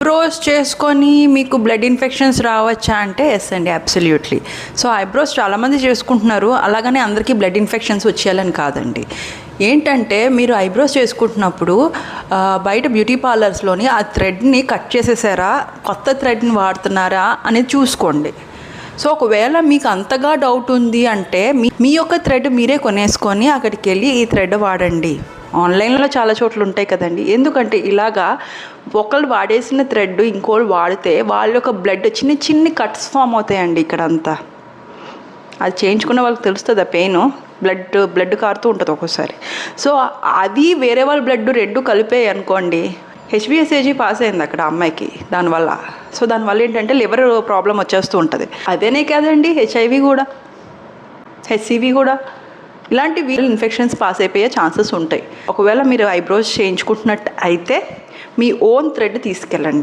Eyebrows చేసుకొని మీకు blood infections రావచ్చా అంటే ఎస్ అండి, అబ్సల్యూట్లీ. సో ఐబ్రోస్ చాలామంది చేసుకుంటున్నారు, అలాగనే అందరికీ బ్లడ్ ఇన్ఫెక్షన్స్ వచ్చేయాలని కాదండి. ఏంటంటే మీరు ఐబ్రోస్ చేసుకుంటున్నప్పుడు బయట బ్యూటీ పార్లర్స్లోని ఆ థ్రెడ్ని కట్ చేసేసారా, కొత్త థ్రెడ్ని వాడుతున్నారా అనేది చూసుకోండి. సో ఒకవేళ మీకు అంతగా డౌట్ ఉంది అంటే మీ యొక్క థ్రెడ్ మీరే కొనేసుకొని అక్కడికి వెళ్ళి ఈ థ్రెడ్ వాడండి. ఆన్లైన్లో చాలా చోట్ల ఉంటాయి కదండి. ఎందుకంటే ఇలాగా ఒకళ్ళు వాడేసిన థ్రెడ్ ఇంకోళ్ళు వాడితే వాళ్ళ యొక్క బ్లడ్ చిన్ని కట్స్ ఫామ్ అవుతాయండి ఇక్కడంతా. అది చేయించుకున్న వాళ్ళకి తెలుస్తుంది ఆ పెయిన్, బ్లడ్ కారుతూ ఉంటుంది ఒక్కోసారి. సో అది వేరే వాళ్ళ బ్లడ్ రెండు కలిపాయి అనుకోండి, హెచ్బిఎస్ఏజీ పాస్ అయింది అక్కడ అమ్మాయికి దానివల్ల. సో దానివల్ల ఏంటంటే లివర్ ప్రాబ్లం వచ్చేస్తూ ఉంటుంది. అదేనే కాదండి, హెచ్ఐవి కూడా, హెచ్సివి కూడా, ఇలాంటి ఇన్ఫెక్షన్స్ పాస్ అయిపోయే ఛాన్సెస్ ఉంటాయి. ఒకవేళ మీరు ఐబ్రోస్ చేయించుకుంటున్నట్టు అయితే మీ ఓన్ థ్రెడ్ తీసుకెళ్ళండి.